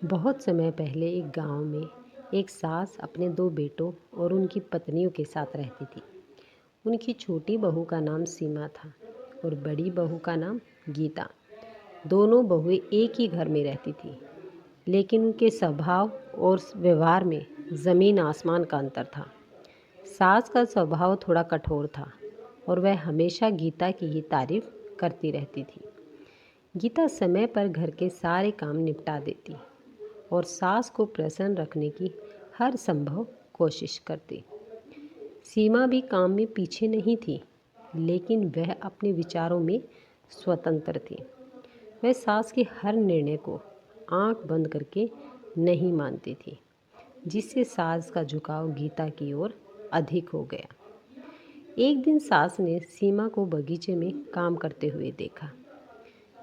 बहुत समय पहले एक गांव में एक सास अपने दो बेटों और उनकी पत्नियों के साथ रहती थी। उनकी छोटी बहू का नाम सीमा था और बड़ी बहू का नाम गीता। दोनों बहुएं एक ही घर में रहती थी, लेकिन उनके स्वभाव और व्यवहार में ज़मीन आसमान का अंतर था। सास का स्वभाव थोड़ा कठोर था और वह हमेशा गीता की ही तारीफ करती रहती थी। गीता समय पर घर के सारे काम निपटा देती और सास को प्रसन्न रखने की हर संभव कोशिश करती। सीमा भी काम में पीछे नहीं थी, लेकिन वह अपने विचारों में स्वतंत्र थी। वह सास के हर निर्णय को आंख बंद करके नहीं मानती थी, जिससे सास का झुकाव गीता की ओर अधिक हो गया। एक दिन सास ने सीमा को बगीचे में काम करते हुए देखा।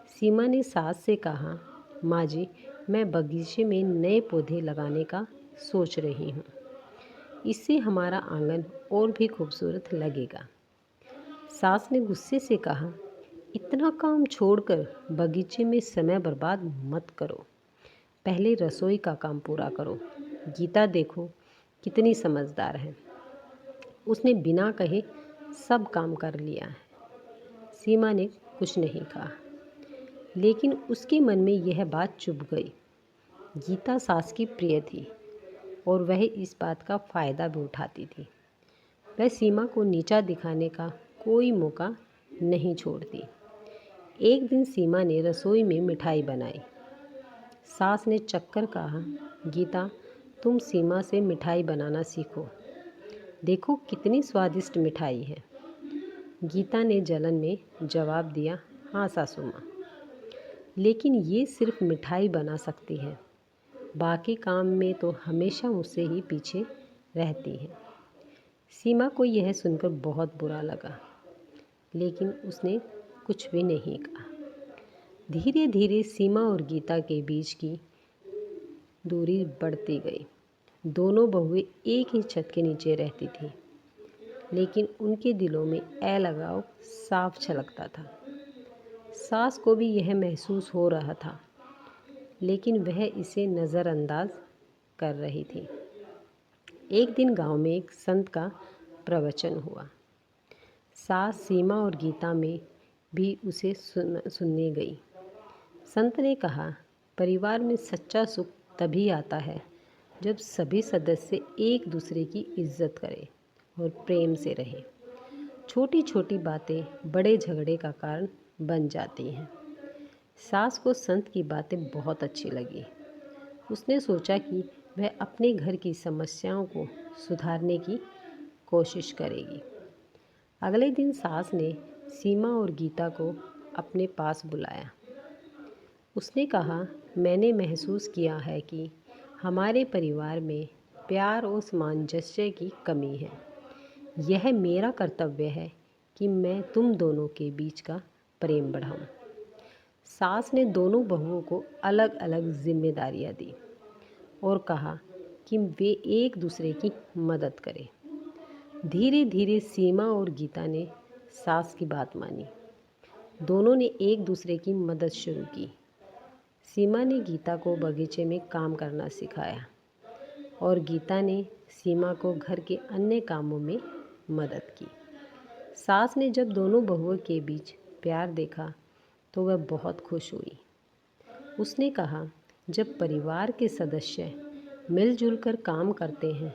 सीमा ने सास से कहा, माँ जी, मैं बगीचे में नए पौधे लगाने का सोच रही हूँ। इससे हमारा आंगन और भी खूबसूरत लगेगा। सास ने गुस्से से कहा, इतना काम छोड़कर बगीचे में समय बर्बाद मत करो। पहले रसोई का काम पूरा करो। गीता देखो कितनी समझदार है, उसने बिना कहे सब काम कर लिया है। सीमा ने कुछ नहीं कहा, लेकिन उसके मन में यह बात चुभ गई। गीता सास की प्रिय थी और वह इस बात का फ़ायदा भी उठाती थी। वह सीमा को नीचा दिखाने का कोई मौका नहीं छोड़ती। एक दिन सीमा ने रसोई में मिठाई बनाई। सास ने चक्कर कहा, गीता, तुम सीमा से मिठाई बनाना सीखो। देखो कितनी स्वादिष्ट मिठाई है। गीता ने जलन में जवाब दिया, हाँ सासू माँ, लेकिन ये सिर्फ मिठाई बना सकती है। बाकी काम में तो हमेशा मुझसे ही पीछे रहती है। सीमा को यह सुनकर बहुत बुरा लगा, लेकिन उसने कुछ भी नहीं कहा। धीरे धीरे सीमा और गीता के बीच की दूरी बढ़ती गई। दोनों बहुएं एक ही छत के नीचे रहती थीं, लेकिन उनके दिलों में अलगाव साफ झलकता था। सास को भी यह महसूस हो रहा था, लेकिन वह इसे नज़रअंदाज कर रही थी। एक दिन गांव में एक संत का प्रवचन हुआ। सास सीमा और गीता में भी उसे सुनने गई। संत ने कहा, परिवार में सच्चा सुख तभी आता है जब सभी सदस्य एक दूसरे की इज्जत करें और प्रेम से रहें। छोटी छोटी बातें बड़े झगड़े का कारण बन जाती हैं। सास को संत की बातें बहुत अच्छी लगी। उसने सोचा कि वह अपने घर की समस्याओं को सुधारने की कोशिश करेगी। अगले दिन सास ने सीमा और गीता को अपने पास बुलाया। उसने कहा, मैंने महसूस किया है कि हमारे परिवार में प्यार और सामंजस्य की कमी है। यह मेरा कर्तव्य है कि मैं तुम दोनों के बीच का प्रेम बढ़ाऊं। सास ने दोनों बहुओं को अलग अलग जिम्मेदारियां दी और कहा कि वे एक दूसरे की मदद करें। धीरे धीरे सीमा और गीता ने सास की बात मानी। दोनों ने एक दूसरे की मदद शुरू की। सीमा ने गीता को बगीचे में काम करना सिखाया और गीता ने सीमा को घर के अन्य कामों में मदद की। सास ने जब दोनों बहुओं के बीच प्यार देखा तो वह बहुत खुश हुई। उसने कहा, जब परिवार के सदस्य मिलजुल कर काम करते हैं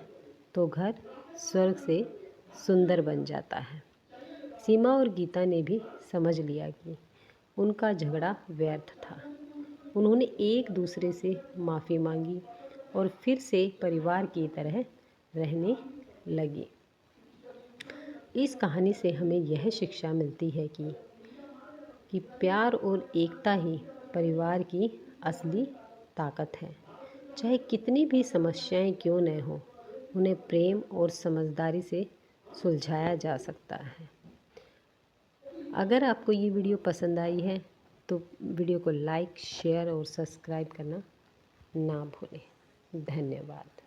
तो घर स्वर्ग से सुंदर बन जाता है। सीमा और गीता ने भी समझ लिया कि उनका झगड़ा व्यर्थ था। उन्होंने एक दूसरे से माफ़ी मांगी और फिर से परिवार की तरह रहने लगी। इस कहानी से हमें यह शिक्षा मिलती है कि प्यार और एकता ही परिवार की असली ताकत है। चाहे कितनी भी समस्याएं क्यों न हो, उन्हें प्रेम और समझदारी से सुलझाया जा सकता है। अगर आपको ये वीडियो पसंद आई है तो वीडियो को लाइक, शेयर और सब्सक्राइब करना ना भूलें। धन्यवाद।